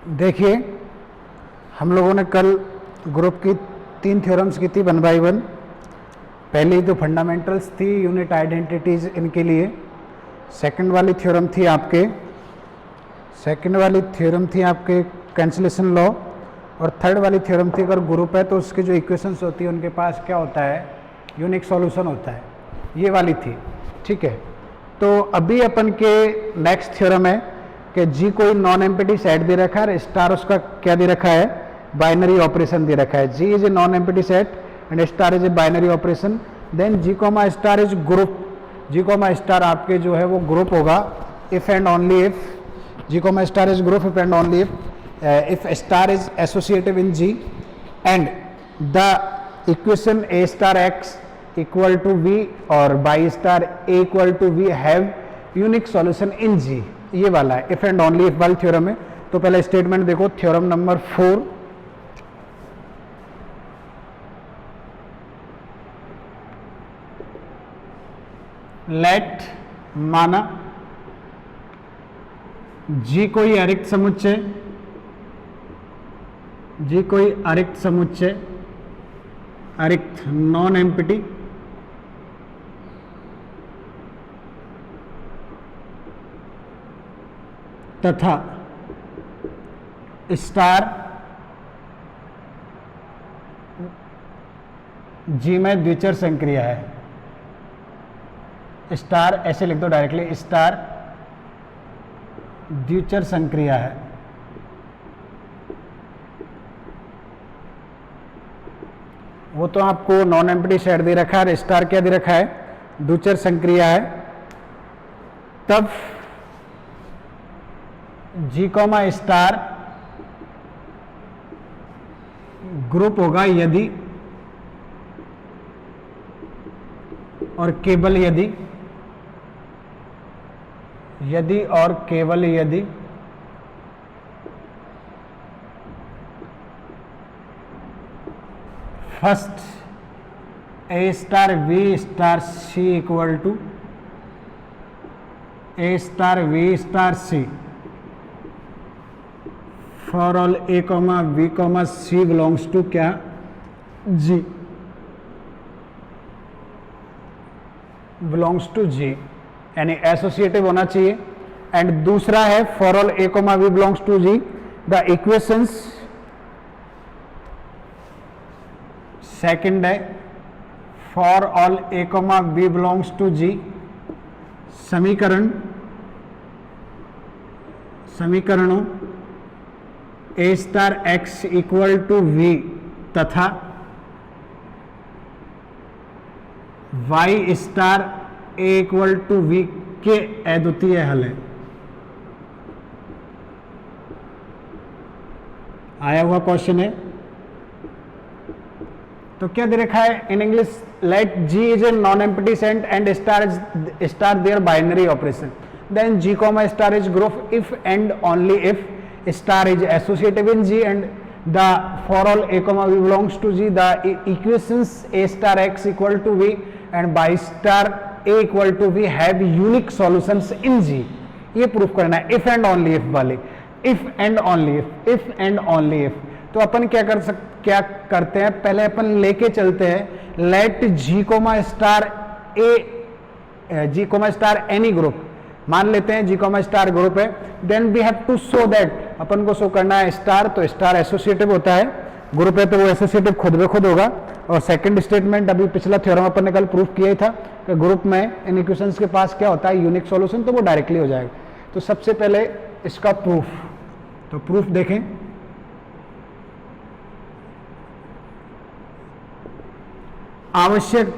देखिए, हम लोगों ने कल ग्रुप की 3 थ्योरम्स की थी 1 बाई 1। पहली तो फंडामेंटल्स थी, यूनिट आइडेंटिटीज इनके लिए। सेकंड वाली थ्योरम थी आपके कैंसिलेशन लॉ। और थर्ड वाली थ्योरम थी अगर ग्रुप है तो उसके जो इक्वेशंस होती है उनके पास क्या होता है, यूनिक सॉल्यूशन होता है। ये वाली थी, ठीक है। तो अभी अपन के नेक्स्ट थ्योरम है कि जी कोई नॉन एम्प्टी सेट दे रखा है, स्टार उसका क्या दे रखा है, बाइनरी ऑपरेशन दे रखा है। G is a non empty set and star is a binary operation. Then G comma star is group. G comma star आपके जो है वो ग्रुप होगा if and only if G comma star is group if and only if star is associative in G and the equation A star X equal to V or by star A equal to V have unique solution in G। ये वाला है if and only if वाली theorem है। तो पहले statement देखो, theorem number 4। Late माना G कोई अरिक्त समुच्चय, जी कोई अरिक्त समुच्चय, अरिक्त नॉन एम्प्टी तथा स्टार जी में द्विचर संक्रिया है। स्टार ऐसे लिख दो डायरेक्टली, स्टार द्विचर संक्रिया है। वो तो आपको नॉन एम्प्टी सेट दे रखा है, स्टार क्या दे रखा है, द्विचर संक्रिया है। तब जी कॉमा स्टार ग्रुप होगा यदि और केवल यदि और केवल यदि first A star we star C equal to A star we star C for all A comma V comma C belongs to क्या, जी, बिलोंग्स टू जी, यानी एसोसिएटिव होना चाहिए। एंड दूसरा है for all A comma b belongs to G, the equations. Second है for all A comma b belongs to G, समीकरणों a star x equal to b तथा y star A equal to b के अद्वितीय हल है। आया हुआ question है। तो क्या दे रखा है in English, let G is a non empty set and star there binary operation, then G comma star is group if and only if star is associative in G and the for all A comma b belongs to G, the equations a star x equal to b and y star A equal to b have unique solutions in G. ये proof करना है if and only if वाले, if and only if. तो अपन क्या करते हैं, पहले अपन लेके चलते हैं let G comma star any group, मान लेते हैं जी कोमा स्टार ग्रुप है। Then we have to show that, अपन को शो करना है स्टार, तो स्टार एसोसिएटिव होता है, ग्रुप है तो वो एसोसिएटिव खुद ब खुद होगा। और सेकंड स्टेटमेंट अभी पिछला थ्योरम अपन ने कल प्रूफ किया ही था कि ग्रुप में इन इक्वेशंस के पास क्या होता है, यूनिक सॉल्यूशन, तो वो डायरेक्टली हो जाएगा। तो सबसे पहले इसका प्रूफ, तो प्रूफ देखें। आवश्यक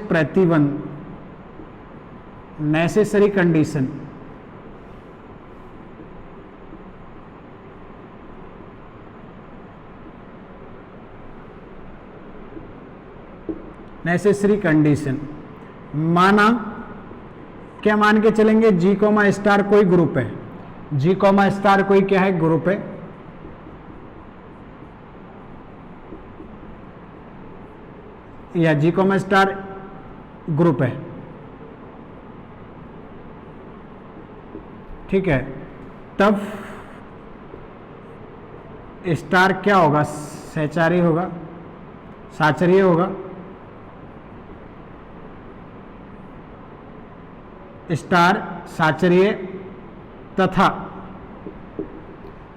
प्रतिबंध नेसेसरी कंडीशन, माना, क्या मान के चलेंगे, जी कॉमा स्टार कोई ग्रुप है, जी कॉमा स्टार कोई क्या है, ग्रुप है। या जी कॉमा स्टार ग्रुप है, ठीक है, तब स्टार क्या होगा, सहचारी होगा, साचरीय होगा, स्टार साचरीय तथा,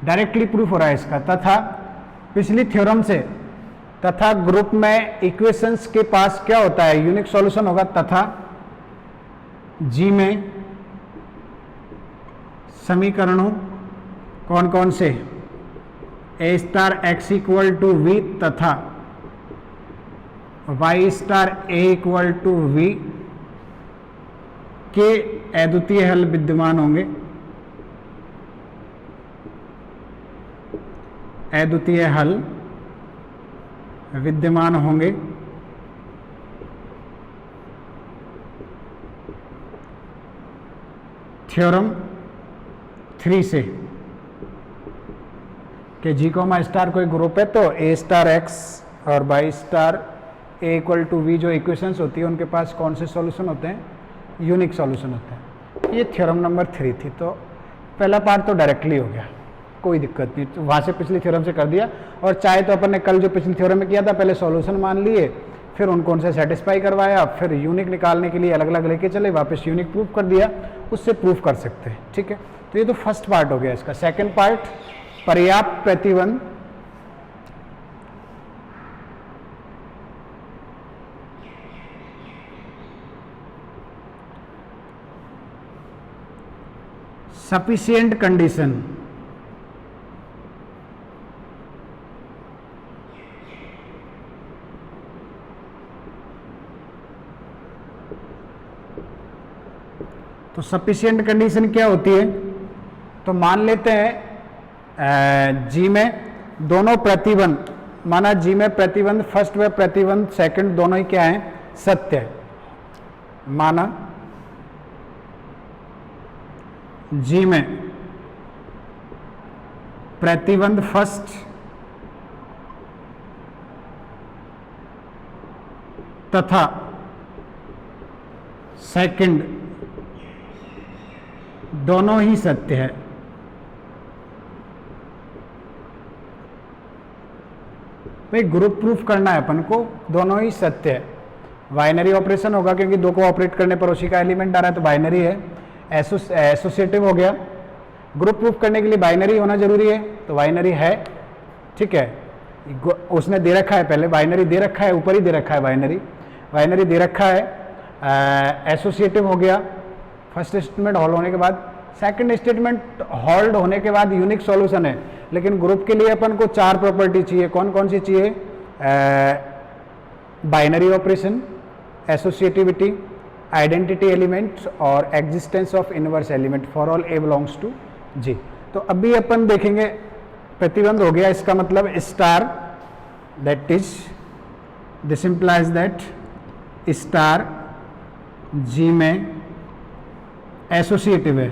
डायरेक्टली प्रूफ हो रहा है इसका, तथा पिछली थ्योरम से, तथा ग्रुप में इक्वेशंस के पास क्या होता है, यूनिक सॉल्यूशन होगा, तथा जी में समीकरणों कौन कौन से, a star x equal to b तथा y star A equal to b के अद्वितीय हल विद्यमान होंगे, अद्वितीय हल विद्यमान होंगे थ्योरम 3 से, कि जी कोमा स्टार कोई ग्रुप है तो ए स्टार एक्स और Y star A equal to V जो इक्वेशंस होती है उनके पास कौन से सॉल्यूशन होते हैं, यूनिक सॉल्यूशन होते हैं। ये थ्योरम नंबर 3 थी। तो पहला पार्ट तो डायरेक्टली हो गया, कोई दिक्कत नहीं, तो वहाँ से पिछली थ्योरम से कर दिया। और चाहे तो अपन ने कल जो पिछली थ्योरम में किया था, पहले सॉल्यूशन मान लिए, फिर उनको उनसे सेटिस्फाई करवाया, फिर यूनिक निकालने के लिए अलग अलग लेके चले, वापस यूनिक प्रूफ कर दिया, उससे प्रूफ कर सकते हैं। ठीक है, तो ये तो फर्स्ट पार्ट हो गया इसका। सेकेंड पार्ट, पर्याप्त प्रतिबंध, सफिशिएंट कंडीशन, तो सफिशिएंट कंडीशन क्या होती है, तो मान लेते हैं जी में दोनों प्रतिबंध, माना जी में प्रतिबंध फर्स्ट व प्रतिबंध सेकंड दोनों ही क्या है, सत्य है। माना जी में प्रतिबंध फर्स्ट तथा सेकंड दोनों ही सत्य है। भाई ग्रुप प्रूफ करना है अपन को, दोनों ही सत्य है। बाइनरी ऑपरेशन होगा क्योंकि दो को ऑपरेट करने पर उसी का एलिमेंट आ रहा है, तो बाइनरी है। एसोसिएटिव हो गया, ग्रुप प्रूफ करने के लिए बाइनरी होना जरूरी है, तो बाइनरी है। ठीक है, उसने दे रखा है, पहले बाइनरी दे रखा है, ऊपर ही दे रखा है बाइनरी दे रखा है। एसोसिएटिव हो गया फर्स्ट स्टेटमेंट हॉल्ड होने के बाद, सेकंड स्टेटमेंट हॉल्ड होने के बाद यूनिक सॉल्यूशन है। लेकिन ग्रुप के लिए अपन को 4 प्रॉपर्टी चाहिए, कौन कौन सी चाहिए, binary operation, associativity, identity element और existence of inverse element for all a belongs to G. तो अभी अपन देखेंगे प्रतिबंध हो गया, इसका मतलब star, that is this implies that star G में एसोसिएटिव है,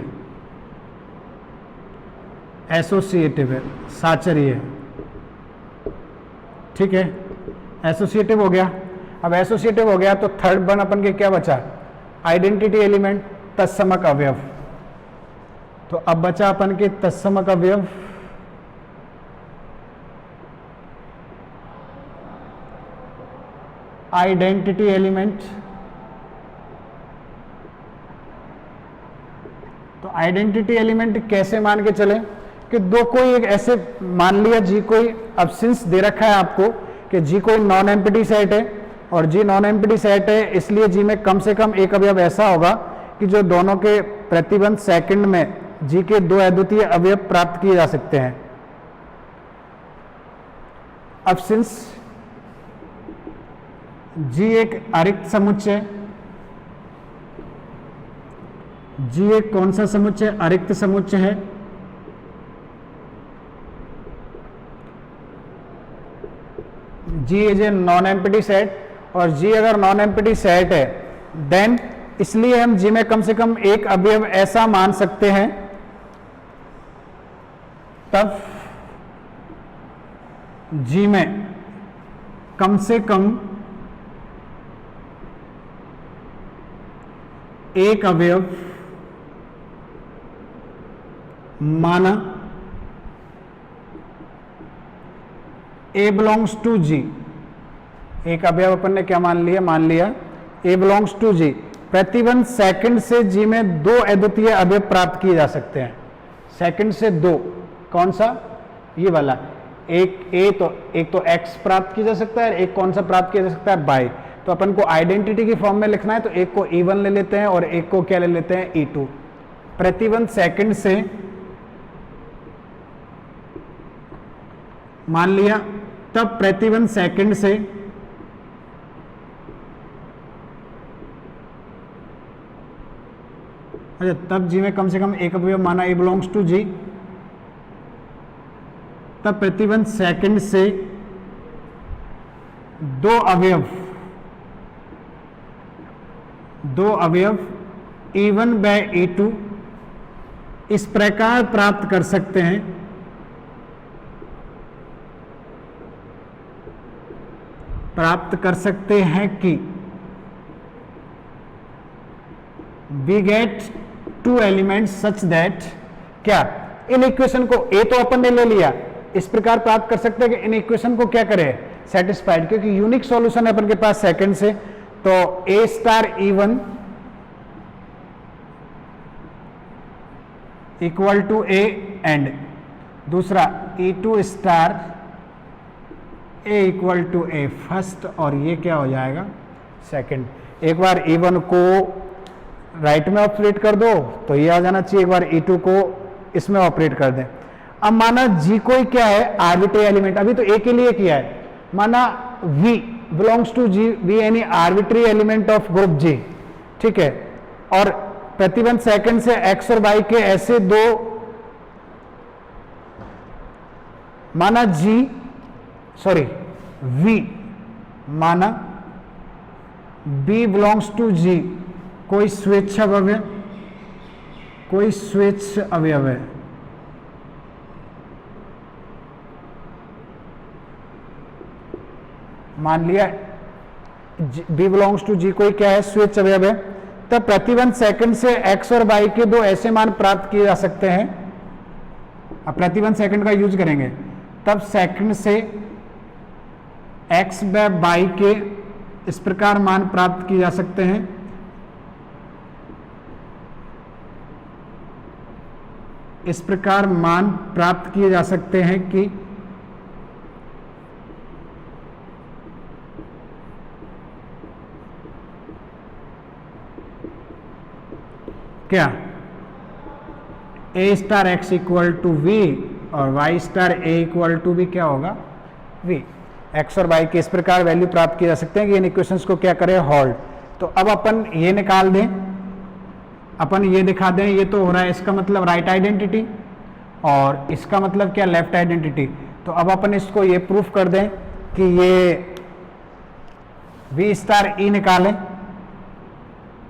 साचरीय है। ठीक है, एसोसिएटिव हो गया। अब एसोसिएटिव हो गया तो थर्ड वन अपन के क्या बचा, आइडेंटिटी एलिमेंट, तत्समक अवयव। तो अब बचा अपन के तत्समक अवयव, आइडेंटिटी एलिमेंट। तो आइडेंटिटी एलिमेंट कैसे मान के चले कि दो कोई एक ऐसे मान लिया जी कोई, अब सिंस दे रखा है आपको कि जी कोई नॉन एम्प्टी सेट है और जी नॉन एम्प्टी सेट है, इसलिए जी में कम से कम एक अवयव ऐसा होगा कि जो दोनों के प्रतिबंध सेकंड में जी के 2 अद्वितीय अवयव प्राप्त किए जा सकते हैं। अब सिंस जी एक अरिक्त समुच्चय, जी एक कौन सा समुच्चय, अरिक्त समुच्चय है, G is a non empty set, और जी अगर नॉन एम्प्टी सेट है देन इसलिए हम जी में कम से कम एक अवयव ऐसा मान सकते हैं, तब जी में कम से कम एक अवयव माना A बिलोंग्स टू G, एक अवयव अपन ने क्या मान लिया A बिलोंग्स टू G, प्रतिबंध सेकंड से G में दो अद्वितीय अवयव प्राप्त किए जा सकते हैं। सेकंड से दो, कौन सा? ये वाला। एक तो x प्राप्त किया जा सकता है, एक कौन सा प्राप्त किया जा सकता है? बाय। तो अपन को आइडेंटिटी की फॉर्म में लिखना है, तो एक को E1 ले लेते हैं और एक को क्या ले लेते हैं? E2। प्रतिबंध सेकंड से मान लिया, तब प्रतिबंध सेकंड से अच्छा, तब G में कम से कम एक अवयव माना A बिलोंग्स टू G, तब प्रतिबंध सेकंड से दो अवयव E1 बाय E2 इस प्रकार प्राप्त कर सकते हैं कि we get two elements such that क्या इन इक्वेशन को A तो अपन ने ले लिया, इस प्रकार प्राप्त कर सकते हैं कि इन इक्वेशन को क्या करे? सेटिस्फाइड, क्योंकि यूनिक सॉल्यूशन है अपन के पास सेकंड से। तो A star E1 equal to A and दूसरा E2 star A equal to A first, और ये क्या हो जाएगा? सेकंड। एक बार E1 को राइट में ऑपरेट कर दो तो ये आ जाना चाहिए, एक बार E2 को इसमें ऑपरेट कर दें। अब माना G कोई क्या है? आर्बिट्री एलिमेंट, अभी तो A के लिए किया है। माना V belongs to G, V any arbitrary element of group G, ठीक है। और प्रतिबंध सेकंड से X और Y के ऐसे दो, माना V माना B बिलोंग्स टू G, कोई स्वेच्छ अवयव है, मान लिया B बिलोंग्स टू G कोई क्या है? स्वेच्छ अवयव है। तब प्रतिबंध सेकंड से X और Y के दो ऐसे मान प्राप्त किए जा सकते हैं। अब प्रतिबंध सेकंड का यूज करेंगे, तब सेकंड से X बाय Y के इस प्रकार मान प्राप्त किए जा सकते हैं कि क्या A star X equal to V और Y star A equal to भी क्या होगा? V। X और Y के इस प्रकार वैल्यू प्राप्त किए जा सकते हैं कि इन इक्वेशंस को क्या करें? होल्ड। तो अब अपन ये निकाल दें, अपन ये दिखा दें, ये तो हो रहा है, इसका मतलब राइट आइडेंटिटी और इसका मतलब क्या? Left identity. तो अब अपन इसको ये प्रूफ कर दें कि ये V स्टार E निकालें,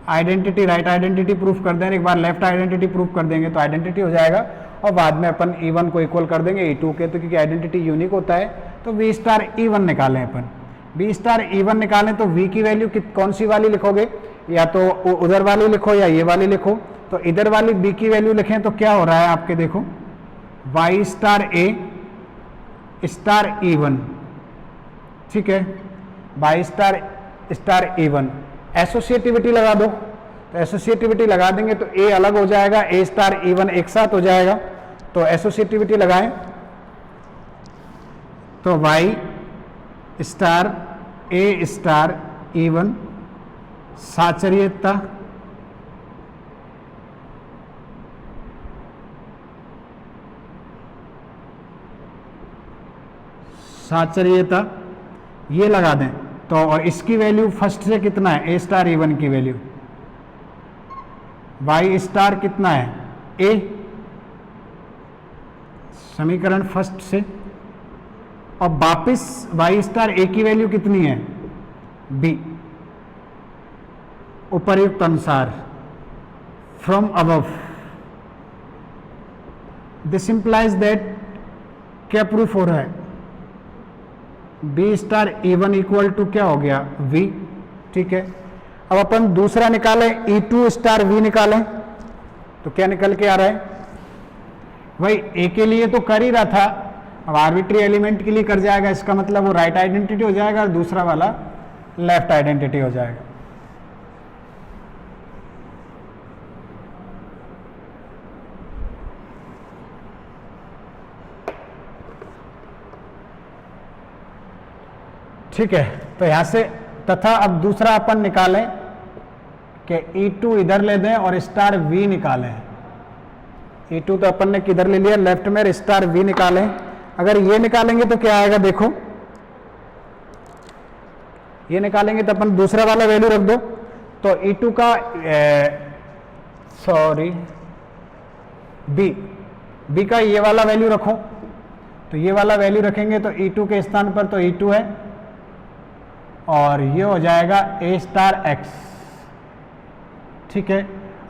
आइडेंटिटी राइट आइडेंटिटी प्रूफ कर दें, एक बार लेफ्ट आइडेंटिटी प्रूफ कर देंगे तो आइडेंटिटी हो जाएगा, और बाद में अपन E1 को इक्वल कर देंगे E2 के, तो क्योंकि आइडेंटिटी यूनिक होता है। तो V स्टार E1 निकालें अपन, V स्टार E1 निकालें तो V की वैल्यू कौन सी वाली लिखोगे? या तो उधर वाली लिखो या ये वाली लिखो। तो इधर वाली B की वैल्यू लिखें तो क्या हो रहा है आपके? देखो Y star A star E1, ठीक है, Y स्टार E1। एसोसिएटिविटी लगा दो, तो एसोसिएटिविटी लगा देंगे तो A अलग हो जाएगा, A स्टार E1 एक साथ हो जाएगा। तो एसोसिएटिविटी लगाएं तो Y star A star E1 साचर्यता ये लगा दें तो, और इसकी वैल्यू फर्स्ट से कितना है? A स्टार E1 की वैल्यू, Y स्टार कितना है? A, समीकरण फर्स्ट से, और वापिस Y स्टार A की वैल्यू कितनी है? B, उपर्युक्त अनुसार, from above. This implies that क्या प्रूफ हो रहा है? B star E1 equal to क्या हो गया? V, ठीक है। अब अपन दूसरा निकालें, E2 स्टार V निकालें तो क्या निकल के आ रहा है? वही ए के लिए तो कर ही रहा था, अब आर्बिट्री एलिमेंट के लिए कर जाएगा, इसका मतलब वो राइट आइडेंटिटी हो जाएगा और दूसरा वाला लेफ्ट आइडेंटिटी हो जाएगा। ठीक है, तो यहां से तथा अब दूसरा अपन निकालें कि E2 इधर ले दें और स्टार V निकालें। E2 तो अपन ने किधर ले लिया, लेफ्ट में, स्टार V निकालें। अगर ये निकालेंगे तो क्या आएगा, देखो ये निकालेंगे तो अपन दूसरा वाला वैल्यू रख दो, तो E2 का B का ये वाला वैल्यू रखो, तो ये वाला वैल्यू रखेंगे तो E2 के स्थान पर तो E2 है और ये हो जाएगा A स्टार X। ठीक है,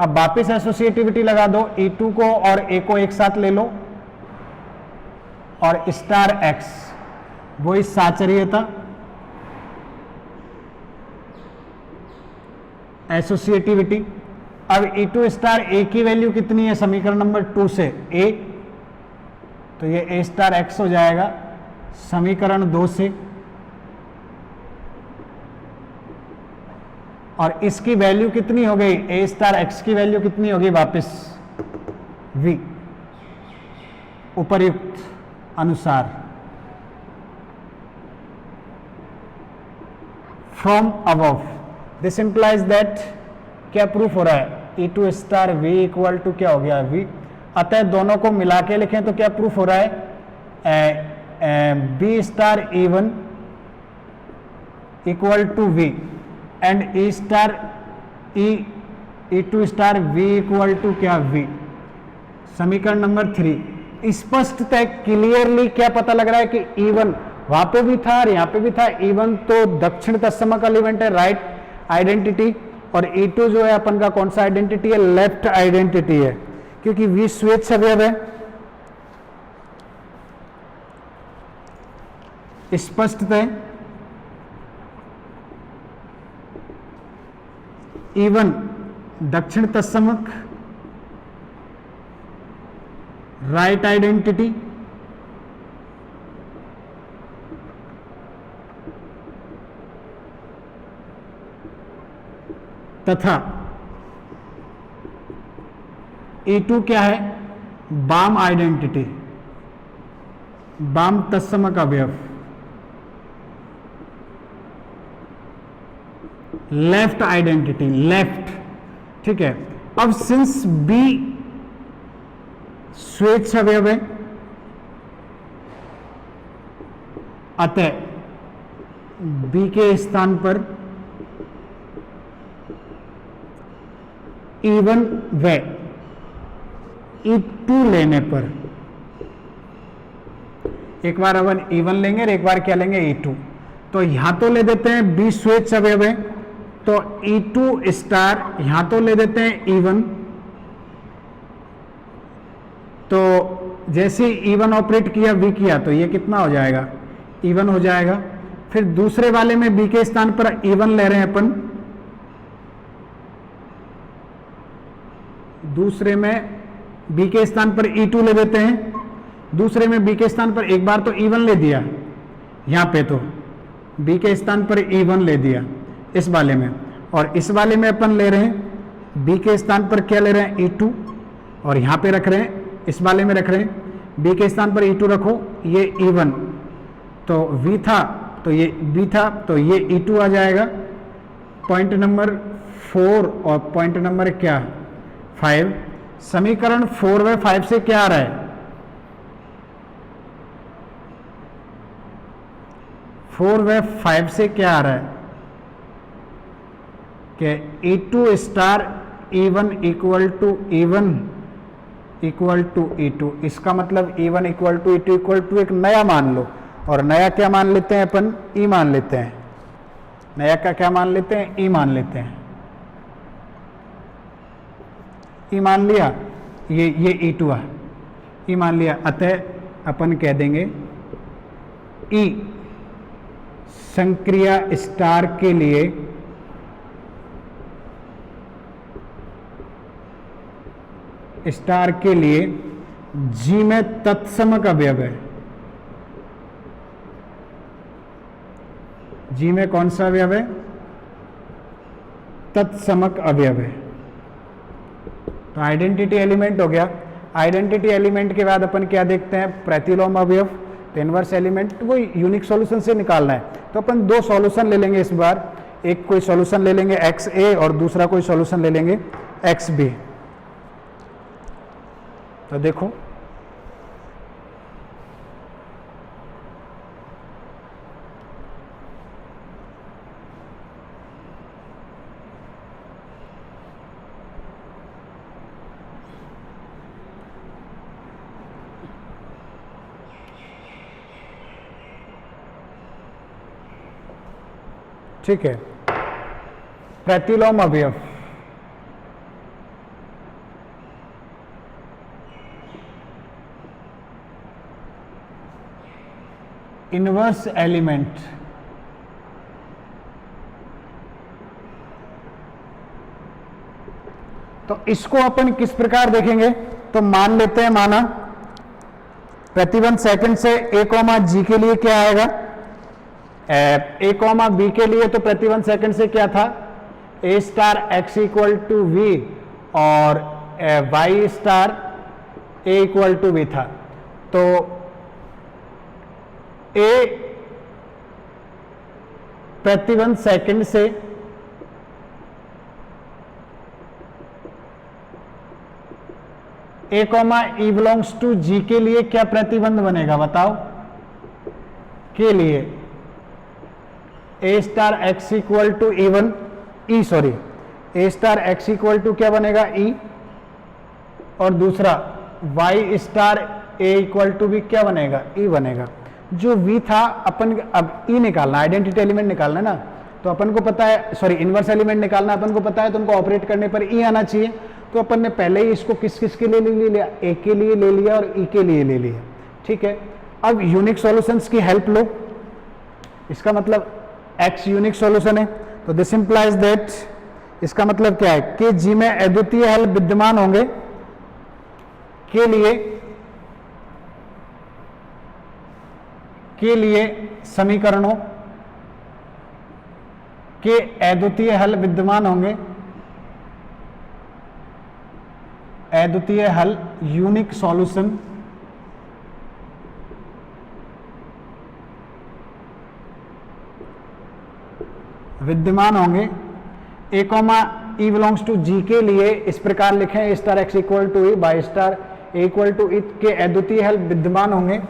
अब वापिस एसोसिएटिविटी लगा दो, E2 को और A को एक साथ ले लो और स्टार X वो इस साचर्यता एसोसिएटिविटी। अब E2 स्टार A की वैल्यू कितनी है समीकरण नंबर 2 से, A, तो ये A स्टार X हो जाएगा समीकरण 2 से, और इसकी वैल्यू कितनी हो गई, A स्टार X की वैल्यू कितनी होगी वापस V, उपर्युक्त अनुसार। From above this implies that, क्या प्रूफ हो रहा है, E2 star V equal to क्या हो गया V, अतः दोनों को मिला के लिखें तो क्या प्रूफ हो रहा है, B star E1 equal to V and E star E2 star V equal to क्या V। समीकरण नंबर 3 स्पष्टतः क्लियरली क्या पता लग रहा है कि E1 वहां पे भी था और यहां पे भी था, E1 तो दक्षिण तत्समक एलिमेंट है, राइट आइडेंटिटी, और E2 जो है अपन का कौन सा आइडेंटिटी है, लेफ्ट आइडेंटिटी है, क्योंकि V स्वेच्छ अवयव है। स्पष्टतः E1 दक्षिण तत्समक राइट आइडेंटिटी, तथा E2 क्या है, वाम आइडेंटिटी, वाम तत्समक अवयव, लेफ्ट आइडेंटिटी, लेफ्ट। ठीक है, अब सिंस B स्वेच्छ अवयव है, अतः B के स्थान पर E1 व E2 लेने पर, एक बार अपन E1 लेंगे और एक बार क्या लेंगे, E2, तो यहां तो ले देते हैं B स्वेच्छ अवयव है, तो E2 स्टार यहां तो ले देते हैं E1, तो जैसे E1 ऑपरेट किया V किया तो ये कितना हो जाएगा, E1 हो जाएगा। फिर दूसरे वाले में B के स्थान पर E1 ले रहे हैं अपन, दूसरे में B के स्थान पर E2 ले देते हैं, दूसरे में B के स्थान पर एक बार तो E1 ले दिया, यहां पे तो B के स्थान पर E1 ले दिया इस वाले में, और इस वाले में अपन ले रहे हैं B के स्थान पर क्या ले रहे हैं, E2, और यहां पे रख रहे हैं, इस वाले में रख रहे हैं B के स्थान पर E2 रखो, ये E1 तो V था तो ये B था तो ये E2 आ जाएगा। पॉइंट नंबर 4 और पॉइंट नंबर क्या 5, समीकरण 4 व 5 से क्या आ रहा है, 4 व 5 से क्या आ रहा है कि E2 star E1 equal to E1 equal to E2, इसका मतलब E1 equal to E2 equal to एक नया मान लो, और नया क्या मान लेते हैं अपन, E मान लेते हैं, नया का क्या मान लेते हैं, E मान लेते हैं, E मान लिया, ये E2 है, E मान लिया, अतः अपन कह देंगे E संक्रिया स्टार के लिए जी में तत्समक अवयव है। जी में कौन सा अवयव है? तत्समक अवयव है। तो आइडेंटिटी एलिमेंट हो गया। आइडेंटिटी एलिमेंट के बाद अपन क्या देखते हैं? प्रतिलोम अवयव। तो इनवर्स एलिमेंट वो यूनिक सॉल्यूशन से निकालना है। तो अपन दो सॉल्यूशन ले लेंगे इस बार। एक कोई सॉल्यूशन ले लेंगे एक्स ए और दूसरा कोई सॉल्यूशन ले लेंगे एक्स बी। तो देखो ठीक है। प्रतिलोम अवयव इनवर्स एलिमेंट तो इसको अपन किस प्रकार देखेंगे? तो मान लेते हैं, माना प्रतिबंध सेकंड से ए कॉमा जी के लिए क्या आएगा? ए कॉमा बी के लिए तो प्रतिबंध सेकंड से क्या था? A star x equal to b और y star A equal to b था। तो ए प्रतिबंध सेकंड से a comma e belongs to G के लिए क्या प्रतिबंध बनेगा बताओ? के लिए a star x equal to ए1 e sorry a star x equal to क्या बनेगा? ई। और दूसरा y star A equal to भी क्या बनेगा? ई बनेगा। जो वी था अपन अब ई निकालना, आइडेंटिटी एलिमेंट निकालना है ना। तो अपन को पता है, सॉरी इनवर्स एलिमेंट निकालना अपन को पता है, तो उनको ऑपरेट करने पर ई आना चाहिए। तो अपन ने पहले ही इसको किस किस के लिए ले लिया? ए के लिए ले लिया और ई के लिए ले लिया। ठीक है। अब यूनिक सॉल्यूशंस की हेल्प लो। इसका मतलब एक्स यूनिक सॉल्यूशन है, तो दिस इंप्लाइज दैट, इसका मतलब क्या है कि जी में अद्वितीय हल विद्यमान होंगे के लिए समीकरणों के अद्वितीय हल विद्यमान होंगे, अद्वितीय हल यूनिक सॉल्यूशन विद्यमान होंगे। A comma e belongs to G के लिए इस प्रकार लिखें, a star x equal to e y star A equal to e के अद्वितीय हल विद्यमान होंगे।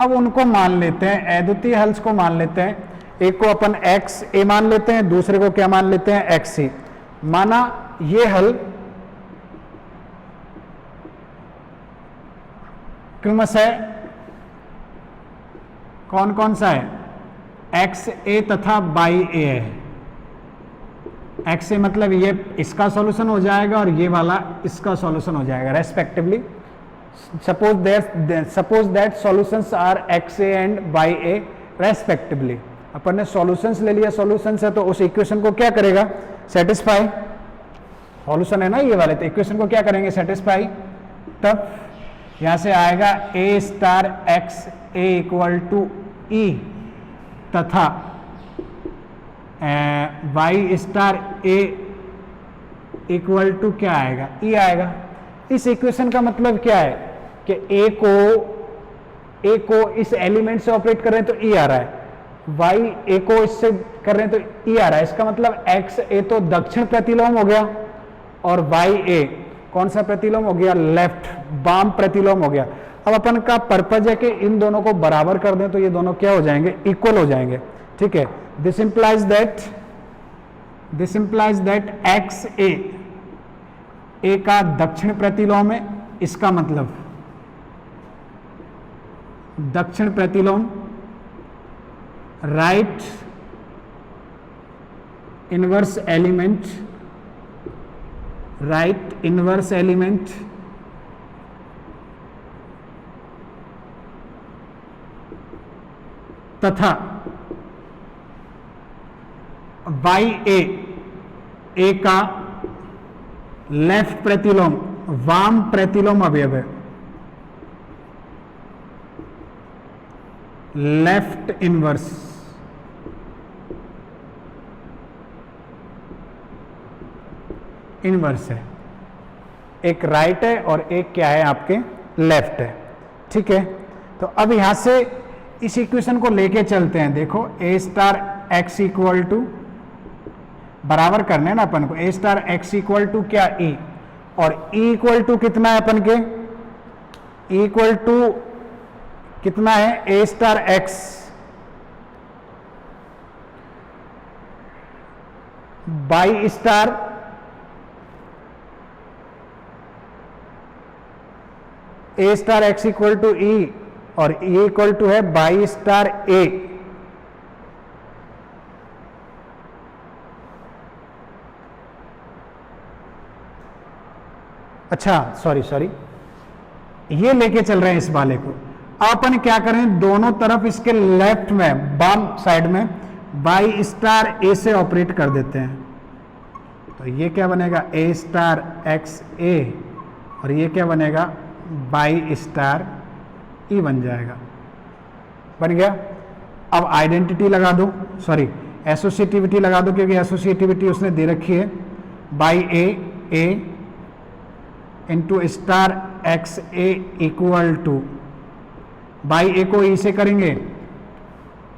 अब उनको मान लेते हैं, अद्वितीय हल्स को मान लेते हैं। एक को अपन एक्स ए मान लेते हैं, दूसरे को क्या मान लेते हैं? एक्स सी। माना ये हल क्रमशः कौन कौन सा है? एक्स ए तथा बाई ए है। एक्स ए मतलब ये इसका सॉल्यूशन हो जाएगा और ये वाला इसका सॉल्यूशन हो जाएगा respectively. Suppose that solutions are x a and y a respectively. अपन ने सॉल्यूशंस ले लिया, सॉल्यूशंस है तो उस इक्वेशन को क्या करेगा? सेटिस्फाई। सॉल्यूशन है ना ये वाले, तो इक्वेशन को क्या करेंगे? सेटिस्फाई। तब यहां से आएगा a star x A equal to e तथा y star A equal to क्या आएगा? ई आएगा। इस इक्वेशन का मतलब क्या है कि ए को इस एलिमेंट से ऑपरेट कर रहे हैं तो ई आ रहा है, वाई ए को इससे कर रहे हैं तो ई आ रहा है। इसका मतलब एक्स ए तो दक्षिण प्रतिलोम हो गया और वाई ए कौन सा प्रतिलोम हो गया? लेफ्ट, वाम प्रतिलोम हो गया। अब अपन का पर्पज है कि इन दोनों को बराबर कर दें तो ये दोनों क्या हो जाएंगे? इक्वल हो जाएंगे। ठीक है। दिस इंप्लाइज दैट एक्स ए का दक्षिण प्रतिलोम है, इसका मतलब दक्षिण प्रतिलोम राइट इनवर्स एलिमेंट तथा वाई ए का लेफ्ट प्रतिलोम वाम प्रतिलोम अवयव है, लेफ्ट इनवर्स, इनवर्स है, एक राइट है और एक क्या है आपके लेफ्ट है। ठीक है, तो अब यहां से इस इक्वेशन को लेके चलते हैं। देखो ए स्टार एक्स इक्वल टू, बराबर करने ना अपन को, ए स्टार एक्स इक्वल टू क्या ई, और ई इक्वल टू कितना है अपन के, ई इक्वल टू कितना है a star x y star a star x equal to e, और ई इक्वल टू है बाई स्टार ए। अच्छा सॉरी ये लेके चल रहे हैं इस वाले को। अपन क्या करें, दोनों तरफ इसके लेफ्ट में बाम साइड में बाई स्टार ए से ऑपरेट कर देते हैं। तो ये क्या बनेगा ए स्टार एक्स ए, और ये क्या बनेगा बाई स्टार ई बन जाएगा, बन गया। अब आइडेंटिटी लगा दो, सॉरी एसोसिएटिविटी लगा दो, क्योंकि एसोसिएटिविटी उसने दे रखी है, y a into star x A equal to, y a को ई से करेंगे,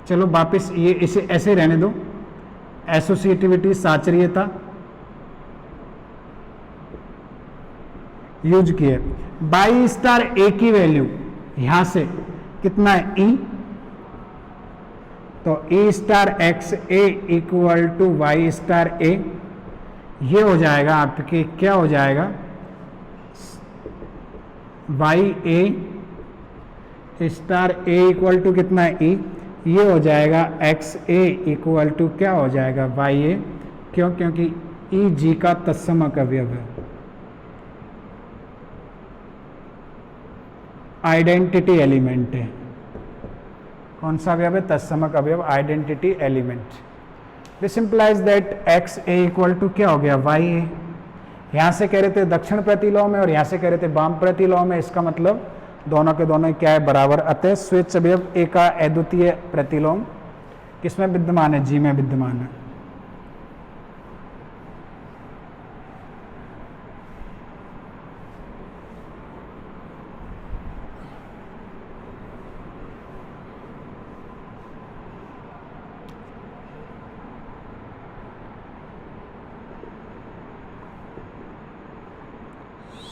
चलो वापस ये इसे ऐसे रहने दो, एसोसिएटिविटी साचरीयता यूज किए, बाई स्टार ए की वैल्यू यहां से कितना है ई, तो ए star x A equal to Y star a, ये हो जाएगा आपके क्या हो जाएगा y a star A equal to कितना है ई, ये हो जाएगा एक्स ए इक्वल टू क्या हो जाएगा वाई ए, क्यों, क्योंकि ई जी का तत्समक अवयव है, आइडेंटिटी एलिमेंट है। कौन सा अवयव है, तत्समक अवयव, identity element. This implies that X A equal to क्या हो गया वाई ए, यहां से कह रहे थे दक्षिण प्रतिलोम है और यहां से कह रहे थे वाम प्रतिलोम है, इसका मतलब दोनों के दोनों क्या है बराबर। अतः स्वेच्छ अवयव ए का अद्वितीय प्रतिलोम किसमें विद्यमान है, जी में विद्यमान है।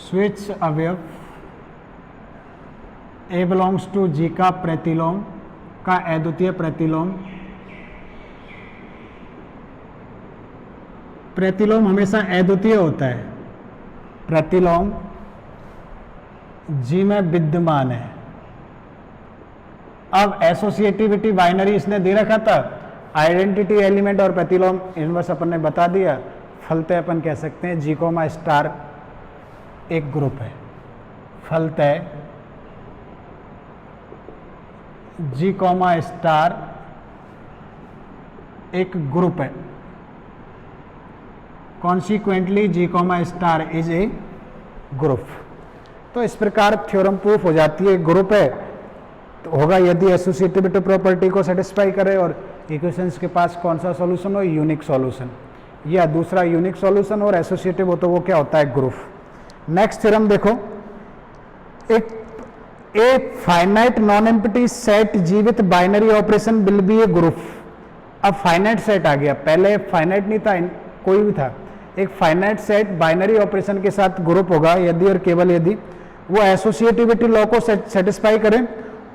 स्विच अवयव ए बिलोंग्स टू जी का प्रतिलोम का अद्वितीय प्रतिलोम, प्रतिलोम हमेशा अद्वितीय होता है, प्रतिलोम जी में विद्यमान है। अब एसोसिएटिविटी बाइनरी इसने दे रखा था, आइडेंटिटी एलिमेंट और प्रतिलोम इनवर्स अपन ने बता दिया, फलतः अपन कह सकते हैं जी कोमा स्टार एक ग्रुप है, फलतः जी कॉमा स्टार एक ग्रुप है, consequently G comma star is a group. तो इस प्रकार थ्योरम प्रूफ हो जाती है, ग्रुप है तो होगा यदि एसोसिएटिविटी प्रॉपर्टी को सेटिस्फाई करे और इक्वेशंस के पास कौन सा सॉल्यूशन हो, यूनिक सॉल्यूशन, या दूसरा यूनिक सॉल्यूशन और एसोसिएटिव हो तो वो क्या होता है ग्रुप। नेक्स्ट थ्योरम देखो, एक finite non empty set G with binary operation will be a group. अब फाइनाइट सेट आ गया, पहले फाइनाइट नहीं था, कोई भी था, एक फाइनाइट सेट बाइनरी ऑपरेशन के साथ ग्रुप होगा यदि और केवल यदि वो एसोसिएटिविटी लॉ को सेटिस्फाई करें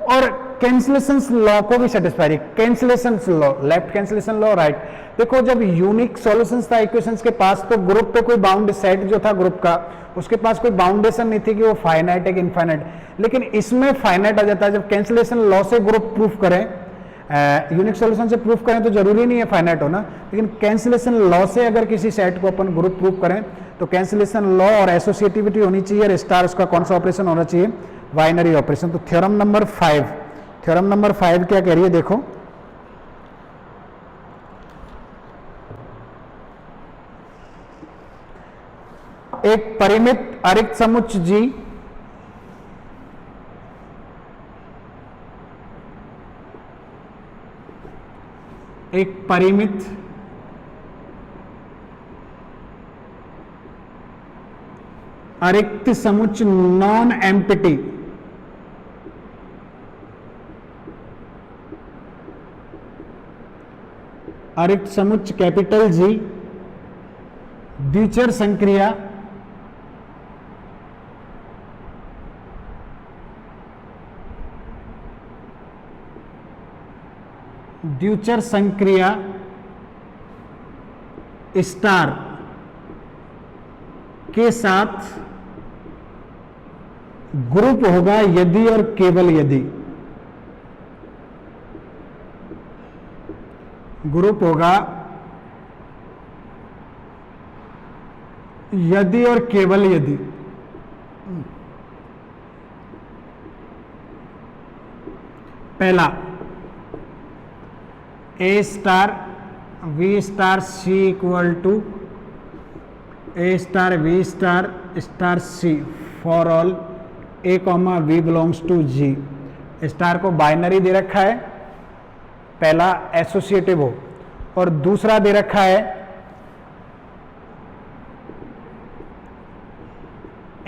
और कैंसिलेशन लॉ को भी सेटिस्फाई करे। Cancellation law, left cancellation law, right. देखो जब यूनिक सॉल्यूशंस था इक्वेशंस के पास तो ग्रुप पे कोई बाउंड सेट जो था ग्रुप का उसके पास कोई बाउंडेशन नहीं थी कि वो फाइनाइट है कि इनफाइनाइट, लेकिन इसमें फाइनाइट आ जाता है। जब कैंसिलेशन लॉ से ग्रुप प्रूफ करें, यूनिक सॉल्यूशन से प्रूफ करें तो जरूरी नहीं है फाइनाइट होना, लेकिन कैंसिलेशन लॉ से अगर किसी सेट को अपन ग्रुप प्रूफ करें तो कैंसिलेशन लॉ और एसोसिएटिविटी होनी चाहिए और स्टार उसका कौन सा ऑपरेशन होना चाहिए, बाइनरी ऑपरेशन। तो थ्योरम नंबर 5, थ्योरम नंबर 5 क्या कह रही है देखो, एक परिमित अरिक्त समुच्च जी एक परिमित अरिक्त समुच्च नॉन एम्प्टी अरिक्त समुच्च कैपिटल जी द्विचर संक्रिया द्विचर संक्रिया स्टार के साथ ग्रुप होगा यदि और केवल यदि ग्रुप होगा यदि और केवल यदि पहला a star we star C equal to A star we star star C for all A comma b belongs to G. Star को बाइनरी दे रखा है, पहला एसोसिएटिव हो, और दूसरा दे रखा है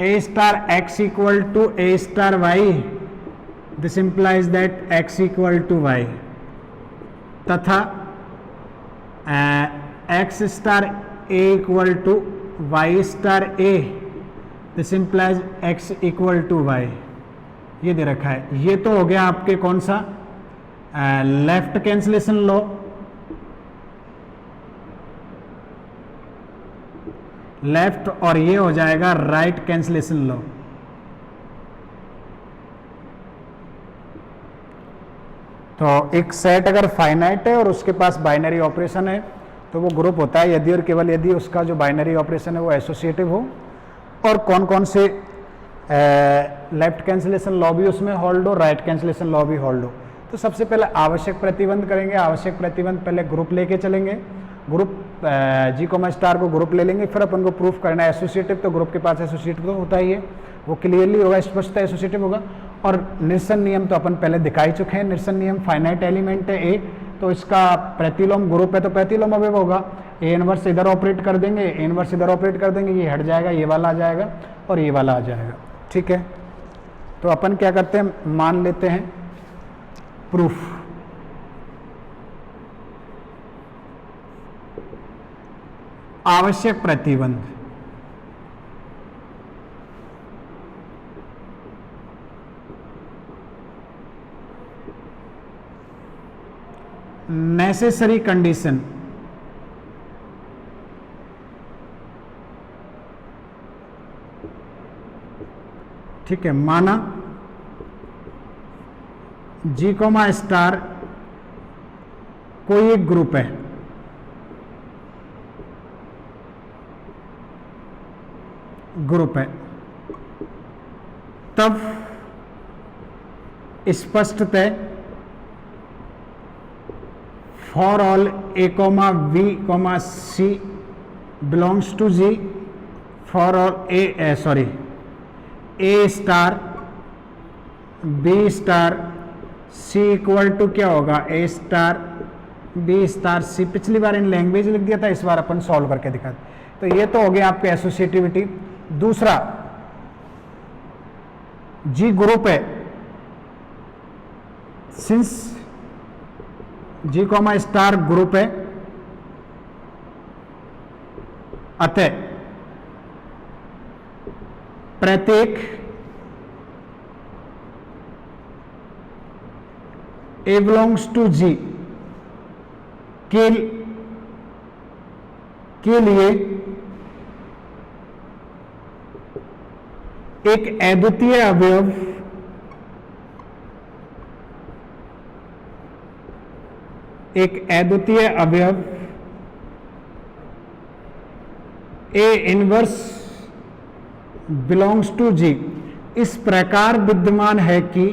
a star x equal to A star y, this implies that x equal to y, तथा x star A equal to Y star a, this implies x equal to y. ये दे रखा है। ये तो हो गया आपके कौन सा लेफ्ट कैंसलेशन लॉ। लेफ्ट, और ये हो जाएगा राइट कैंसलेशन लॉ। तो एक सेट अगर फाइनाइट है और उसके पास बाइनरी ऑपरेशन है तो वो ग्रुप होता है यदि और केवल यदि उसका जो बाइनरी ऑपरेशन है वो एसोसिएटिव हो। और कौन कौन से लेफ्ट कैंसलेशन लॉ भी उसमें होल्ड हो, राइट कैंसलेशन लॉ भी होल्ड हो। तो सबसे पहले आवश्यक प्रतिबंध करेंगे। आवश्यक प्रतिबंध पहले ग्रुप लेके चलेंगे, ग्रुप जी कोमा स्टार को ग्रुप ले लेंगे, फिर अपन को प्रूफ करना है एसोसिएटिव, तो ग्रुप के पास एसोसिएटिव तो होता ही है, वो क्लियरली होगा, स्पष्ट एसोसिएटिव होगा। और निरसन नियम तो अपन पहले दिखा ही चुके हैं। निरसन नियम फाइनाइट एलिमेंट है ए, तो इसका प्रतिलोम ग्रुप है तो प्रतिलोम अवयव होगा। ए इनवर्स इधर ऑपरेट कर देंगे, ए इनवर्स इधर ऑपरेट कर देंगे, ये हट जाएगा, ये वाला आ जाएगा और ये वाला आ जाएगा। ठीक है, तो अपन क्या करते हैं, मान लेते हैं प्रूफ। आवश्यक प्रतिबंध नेसेसरी कंडीशन ठीक है, माना जी कोमा स्टार कोई एक ग्रुप है, ग्रुप है, तब स्पष्टतः for all A comma V comma C belongs to G, for all A star B star C equal to क्या होगा, A star B star C. पिछली बार इन लैंग्वेज लिख दिया था, इस बार अपन सॉल्व करके दिखा। तो ये तो हो गया आपके एसोसिएटिविटी। दूसरा, जी ग्रुप है, सिंस जी कोमा स्टार ग्रुप है, अतः प्रत्येक ए बिलोंग्स टू जी के लिए एक अद्वितीय अवयव a inverse belongs to G इस प्रकार विद्यमान है कि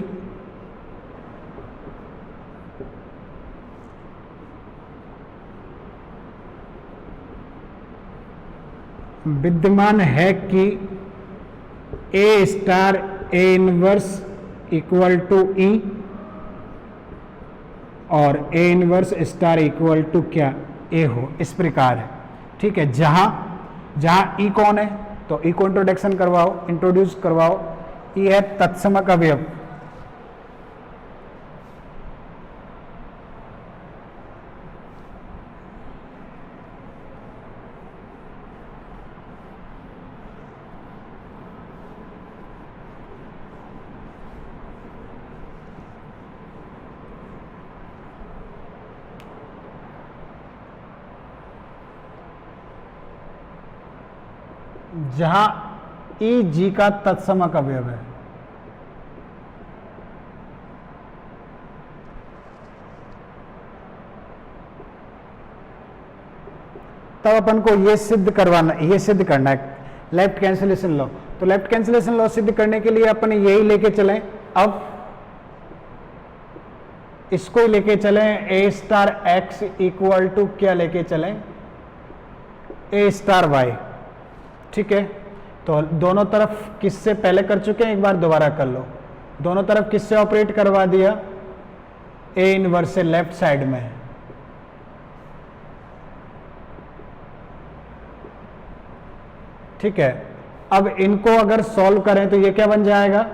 विद्यमान है कि a star a inverse equal to e और a inverse star equal to क्या, ए हो, इस प्रकार है। ठीक है, जहां ई कौन है तो ई को इंट्रोड्यूस करवाओ। ई है तत्समक अवयव, जहां ई जी का तत्समक अवयव है। तब अपन को ये सिद्ध करना है लेफ्ट कैंसिलेशन लॉ। तो लेफ्ट कैंसिलेशन लॉ सिद्ध करने के लिए अपन यही लेके चलें, अब इसको लेके चलें, ए स्टार एक्स इक्वल टू क्या लेके चलें, ए स्टार वाई। ठीक है, तो दोनों तरफ किससे पहले कर चुके हैं, एक बार दोबारा कर लो। दोनों तरफ किससे ऑपरेट करवा दिया, ए इनवर्स से लेफ्ट साइड में। ठीक है, अब इनको अगर सॉल्व करें तो ये क्या बन जाएगा,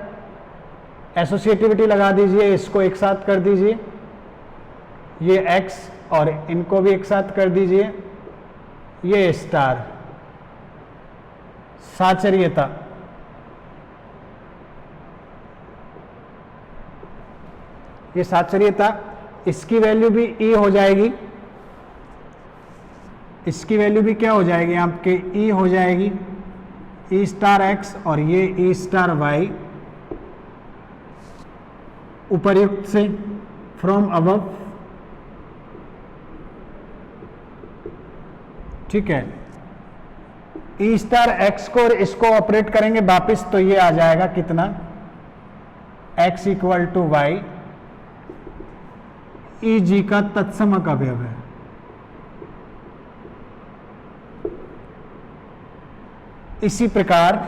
एसोसिएटिविटी लगा दीजिए, इसको एक साथ कर दीजिए, ये x और इनको भी एक साथ कर दीजिए, ये स्टार। साचर्यता, ये साचर्यता, इसकी वैल्यू भी e हो जाएगी, इसकी वैल्यू भी क्या हो जाएगी आपके e हो जाएगी, e स्टार x और ये e स्टार y उपर्युक्त से, फ्रॉम अबव। ठीक है, ई स्टार एक्स को और इसको ऑपरेट करेंगे वापिस तो ये आ जाएगा कितना, x इक्वल टू वाई, ई जी का तत्समक अवयव है। इसी प्रकार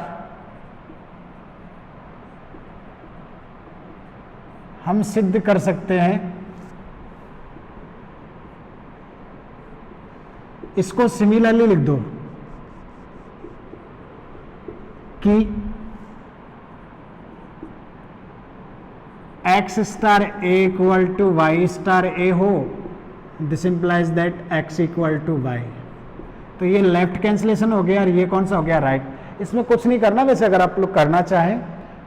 हम सिद्ध कर सकते हैं, इसको सिमिलरली लिख दो कि x star a equal to Y star a हो, this implies that x equal to Y. तो ये लेफ्ट कैंसिलेशन हो गया और ये कौन सा हो गया, राइट। इसमें कुछ नहीं करना, वैसे अगर आप लोग करना चाहें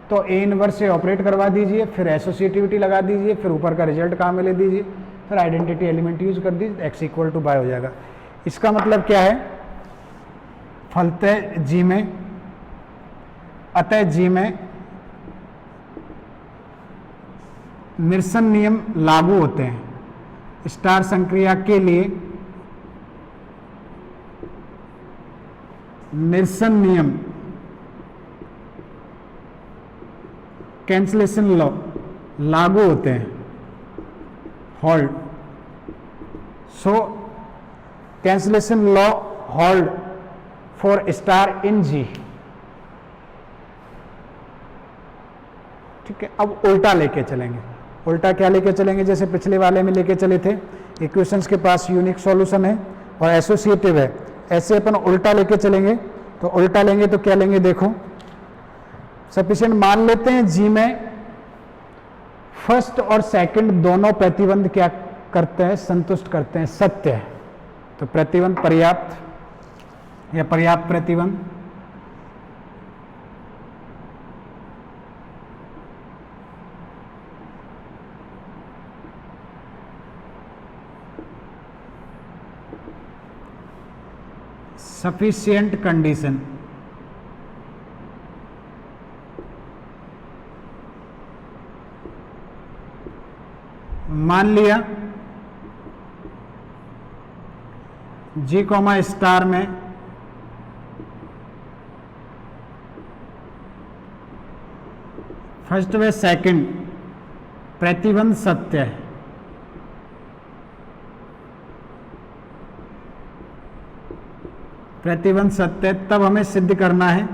तो a इनवर्स से ऑपरेट करवा दीजिए, फिर एसोसिएटिविटी लगा दीजिए, फिर ऊपर का रिजल्ट कहाँ में ले दीजिए, फिर आइडेंटिटी एलिमेंट यूज कर दीजिए, x इक्वल टू वाई हो जाएगा। इसका मतलब क्या है, फलतः जी में, अतः जी में मिर्सन नियम लागू होते हैं। स्टार संक्रिया के लिए मिर्सन नियम, कैंसिलेशन लॉ लागू होते हैं, hold. So cancellation law hold for star in G. ठीक है, अब उल्टा लेके चलेंगे। उल्टा क्या लेके चलेंगे, जैसे पिछले वाले में लेके चले थे, इक्वेशंस के पास यूनिक सॉल्यूशन है और एसोसिएटिव है, ऐसे अपन उल्टा लेके चलेंगे। तो उल्टा लेंगे तो क्या लेंगे, देखो, सफिशिएंट मान लेते हैं जी में फर्स्ट और सेकंड दोनों प्रतिबंध क्या करते हैं, संतुष्ट करते हैं, सत्य है। तो प्रतिबंध पर्याप्त या पर्याप्त प्रतिबंध, सफिशिएंट कंडीशन, मान लिया जी कॉमा स्टार में फर्स्ट व सेकंड प्रतिबंध सत्य है। प्रतिबंध सत्य है, तब हमें सिद्ध करना है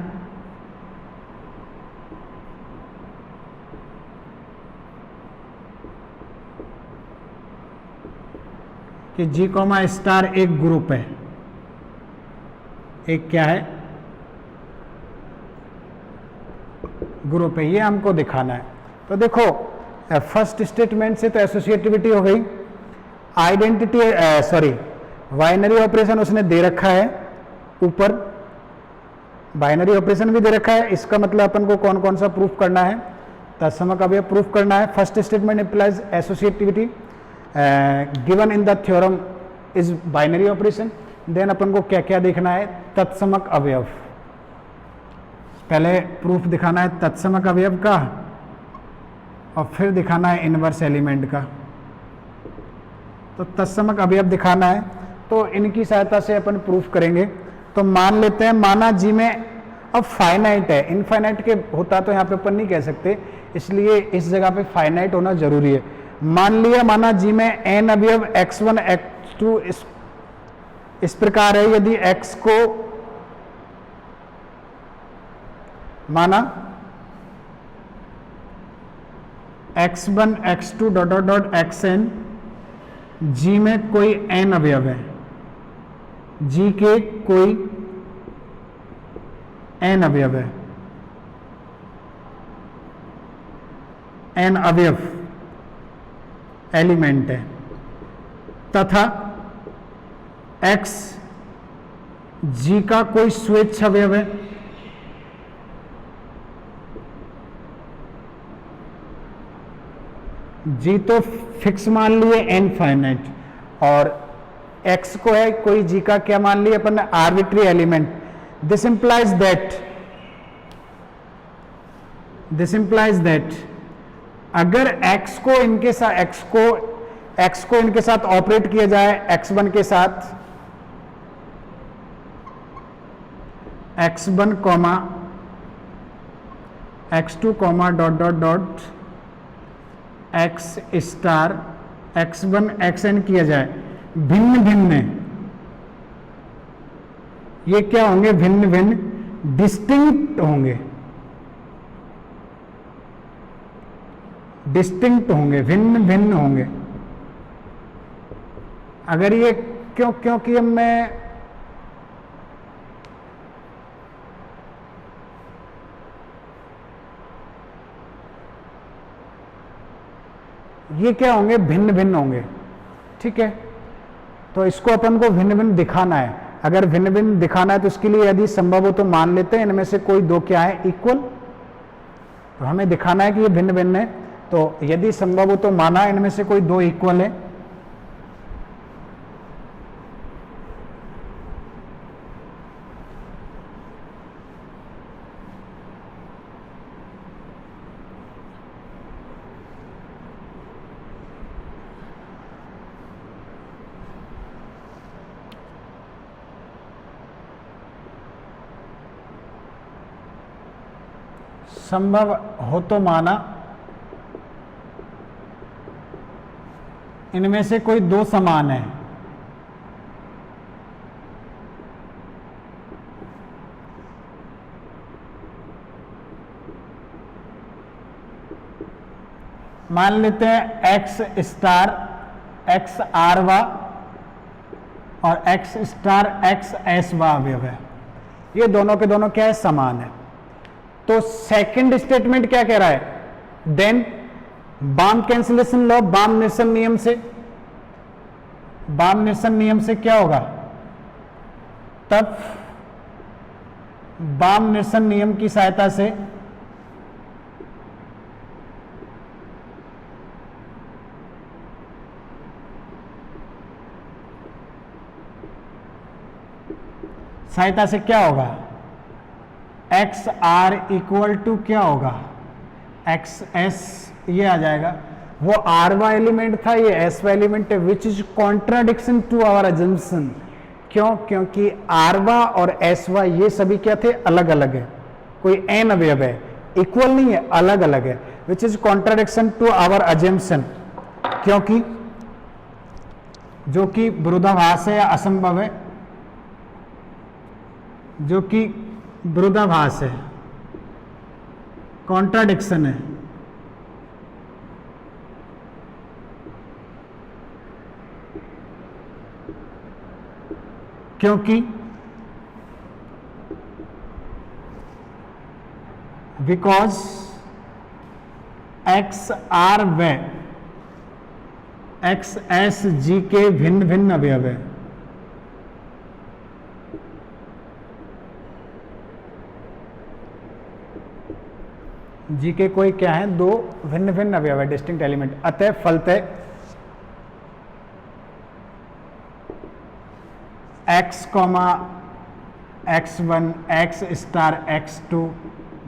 कि G कॉमा स्टार एक ग्रुप है। एक क्या है? ग्रुप है, ये हमको दिखाना है। तो देखो फर्स्ट स्टेटमेंट से तो एसोसिएटिविटी हो गई, आइडेंटिटी सॉरी बाइनरी ऑपरेशन उसने दे रखा है, ऊपर बाइनरी ऑपरेशन भी दे रखा है। इसका मतलब अपन को कौन कौन सा प्रूफ करना है? तत्समक अवयव प्रूफ करना है। First statement implies associativity given in the theorem is binary operation. Then अपन को क्या क्या देखना है? तत्समक अवयव। पहले प्रूफ दिखाना है तत्समक अवयव का और फिर दिखाना है इनवर्स एलिमेंट का। तो तत्समक अवयव दिखाना है तो इनकी सहायता से अपन प्रूफ करेंगे। तो मान लेते हैं, माना जी में अब फाइनाइट है, इनफाइनाइट के होता तो यहाँ पे अपन नहीं कह सकते, इसलिए इस जगह पे फाइनाइट होना जरूरी है। मान लिया माना जी में n अवयव x1 x2 इस प्रकार है। यदि x को माना x1 x2 dot dot dot xn, g में कोई n अवयव है, g के कोई n अवयव है, n अवयव एलिमेंट है, तथा x g का कोई स्वेच्छ अवयव है, g तो फिक्स मान लिए इनफाइनाइट, और x को है कोई g का क्या मान लिए अपन ने? Arbitrary element. This implies that अगर x को इनके साथ ऑपरेट किया जाए, x1 के साथ, x1 comma x2 comma dot dot dot x star x1 xn किया जाए, भिन्न भिन्न, ये क्या होंगे? भिन्न भिन्न डिस्टिंक्ट होंगे, डिस्टिंक्ट होंगे, भिन्न भिन्न होंगे। अगर ये क्योंकि अब मैं ये क्या होंगे? भिन्न भिन्न होंगे, ठीक है। तो इसको अपन को भिन्न भिन्न दिखाना है। अगर भिन्न भिन्न दिखाना है तो इसके लिए यदि संभव हो तो मान लेते हैं इनमें से कोई दो क्या है? इक्वल। तो हमें दिखाना है कि ये भिन्न भिन्न है, तो यदि संभव हो तो माना इनमें से कोई दो इक्वल है। संभव हो तो माना इनमें से कोई दो समान है। मान लेते हैं x स्टार x आर वा और x स्टार x एस वा अवयव है, ये दोनों के दोनों क्या है? समान है। तो सेकंड स्टेटमेंट क्या कह रहा है? देन बाम कैंसिलेशन लॉ, बाम-निरसन नियम से, बाम-निरसन नियम से क्या होगा? तब बाम-निरसन नियम की सहायता से क्या होगा? एक्स आर इक्वल टू क्या होगा? एक्स एस, ये आ जाएगा। वो आर वा एलिमेंट था, ये एस वा एलिमेंट है, which is contradiction to our assumption. क्यों? क्योंकि आर वा और एस वा ये सभी क्या थे? अलग अलग है, कोई एन अवयव है, इक्वल नहीं है, अलग अलग है, which is contradiction to our assumption, क्योंकि जो कि विरोधाभास है या असंभव है। जो कि विरोधाभास है, कॉन्ट्राडिक्शन है। क्योंकि बिकॉज एक्स आर व एक्स एस जी के भिन्न भिन्न अवयव है। जी के कोई क्या है, दो भिन्न भिन्न अवयव है, डिस्टिंक्ट एलिमेंट। अतः फलतः x comma x1 x star x2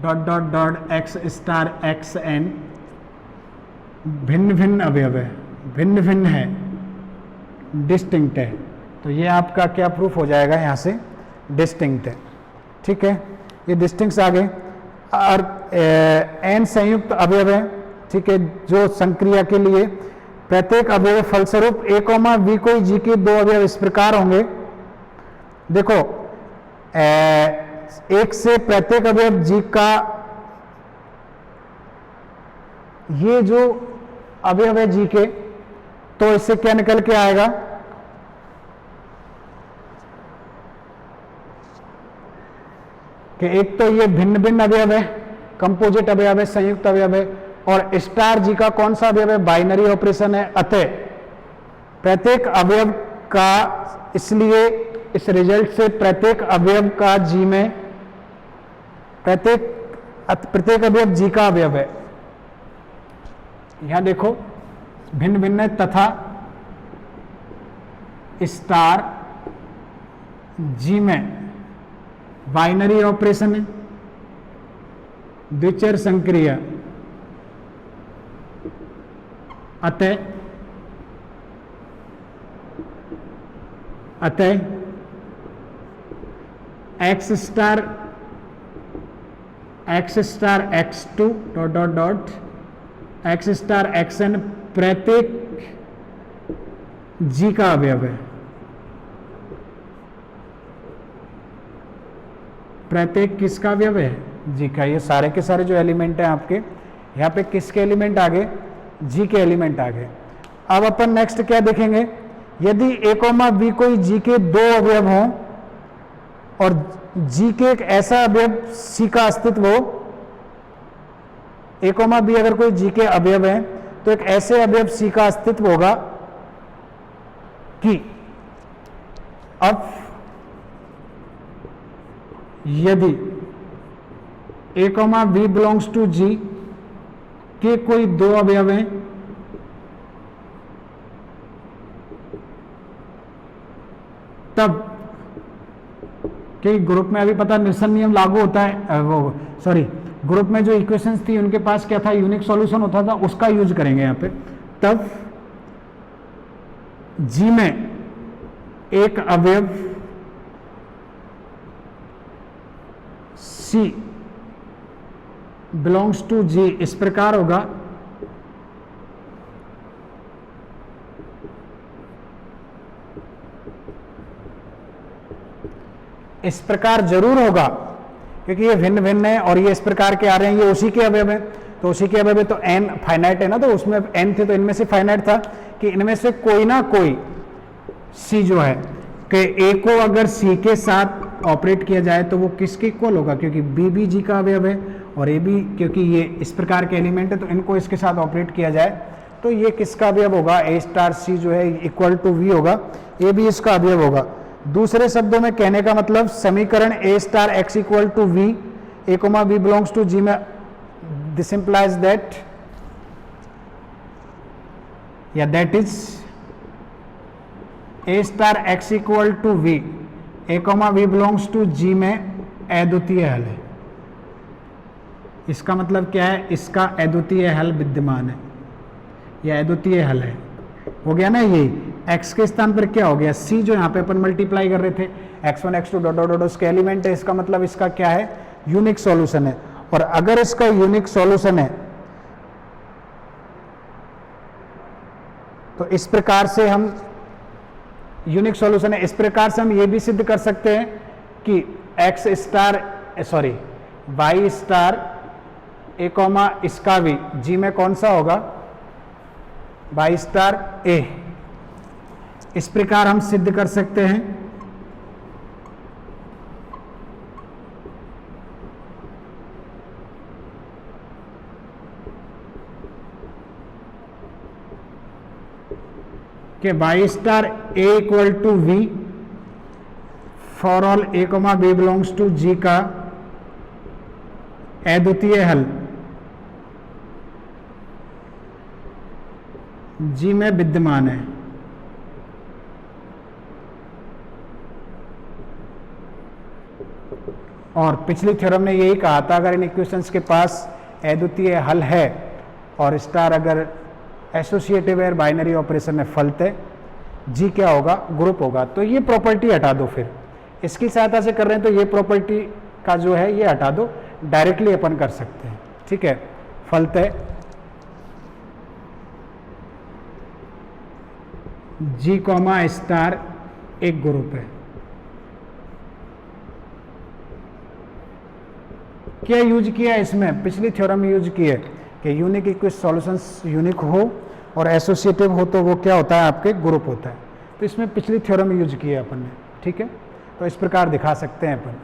dot dot dot x star xn भिन्न भिन्न अवयव है, भिन्न भिन्न है, डिस्टिंक्ट है। तो ये आपका क्या प्रूफ हो जाएगा, यहाँ से डिस्टिंक्ट है। ठीक है, ये डिस्टिंक्ट आ गए। और n संयुक्त अवयव है, ठीक है, जो संक्रिया के लिए प्रत्येक अवयव फलस्वरूप a कॉमा b कोई g के दो अवयव इस प्रकार होंगे। देखो, एक से प्रत्येक अवयव g का ये जो अवयव है g के, तो इससे क्या निकल के आएगा, कि एक तो ये भिन्न भिन्न अवयव है, कंपोजिट अवयव है, संयुक्त अवयव है, और स्टार जी का कौन सा अवयव है, बाइनरी ऑपरेशन है। अतः प्रत्येक अवयव का, इसलिए इस रिजल्ट से प्रत्येक अवयव का जी में, प्रत्येक अवयव जी का अवयव है। यहां देखो भिन्न भिन्न है, तथा स्टार जी में बाइनरी ऑपरेशन है, द्विचर संक्रिया। अतः x star x2 dot dot dot x star xn प्रत्येक जी का अवयव है, प्रत्येक किसका अवयव है, जी का। ये सारे के सारे जो एलिमेंट हैं आपके, यहाँ पे किसके एलिमेंट आ गए, जी के एलिमेंट आ गए। अब अपन नेक्स्ट क्या देखेंगे, यदि a कॉमा b कोई जी के दो अवयव हों और जी के एक ऐसा अवयव c का अस्तित्व हो, a कॉमा b अगर कोई जी के अवयव है तो एक ऐसे अवयव c का अस्तित्व होगा कि अब यदि a comma b belongs to g के कोई दो अवयव हैं, तब कि ग्रुप में अभी पता निरसन नियम लागू होता है, वो सॉरी ग्रुप में जो इक्वेशंस थी उनके पास क्या था, यूनिक सॉल्यूशन होता था, उसका यूज करेंगे यहाँ पे। तब जी में एक अवयव C बिलोंग्स टू G इस प्रकार होगा, इस प्रकार जरूर होगा क्योंकि ये भिन्न भिन्न है और ये इस प्रकार के आ रहे हैं, ये उसी के अवयव है, तो उसी के अवयव है, तो n फाइनाइट है ना, तो उसमें n थे तो इनमें से फाइनाइट था कि इनमें से कोई ना कोई C जो है कि A को अगर C के साथ ऑपरेट किया जाए तो वो किसके इक्वल होगा, क्योंकि B भी G का अवयव है और A भी, क्योंकि ये इस प्रकार के एलिमेंट है तो इनको इसके साथ ऑपरेट किया जाए तो ये किसका अवयव होगा, A स्टार C जो है इक्वल टू V होगा, A भी इसका अवयव होगा। दूसरे शब्दों में कहने का मतलब समीकरण A star x equal to V, A comma B belongs to G में, दिस इंप्लाइज दैट, या that is A star x equal to V, A comma B belongs to G में अद्वितीय हल है। इसका मतलब क्या है, इसका अद्वितीय हल विद्यमान है, यह अद्वितीय हल है। हो गया ना, ये x के स्थान पर क्या हो गया, C जो यहाँ पे अपन मल्टीप्लाई कर रहे थे, x1 x2 dot dot dot उसके एलिमेंट है, इसका मतलब इसका क्या है, यूनिक सॉल्यूशन है। और अगर इसका यूनिक सॉल्यूशन है तो इस प्रकार से हम, यूनिक सॉल्यूशन है, इस प्रकार से हम ये भी सिद्ध कर सकते हैं कि x star sorry y star a comma इसका भी जी में कौन सा होगा, वाई स्टार ए। इस प्रकार हम सिद्ध कर सकते हैं कि y star A equal to b for all A comma b belongs to G का अद्वितीय हल जी में विद्यमान है। और पिछली थ्योरम ने यही कहा था, अगर इन इक्वेशंस के पास अद्वितीय हल है और स्टार अगर एसोसिएटिव है बाइनरी ऑपरेशन में फलते, जी क्या होगा, ग्रुप होगा। तो ये प्रॉपर्टी हटा दो, फिर इसकी सहायता से कर रहे हैं तो ये प्रॉपर्टी का जो है ये हटा दो, डायरेक्टली अपन कर सकते हैं। ठीक है, फलते जी कॉमा स्टार एक ग्रुप है। क्या यूज किया इसमें, पिछली थ्योरम में यूज किया कि यूनिक इक्वेशन सॉल्यूशंस यूनिक हो और एसोसिएटिव हो तो वो क्या होता है, आपके ग्रुप होता है। तो इसमें पिछली थ्योरम में यूज किया अपन ने। ठीक है, तो इस प्रकार दिखा सकते हैं अपन।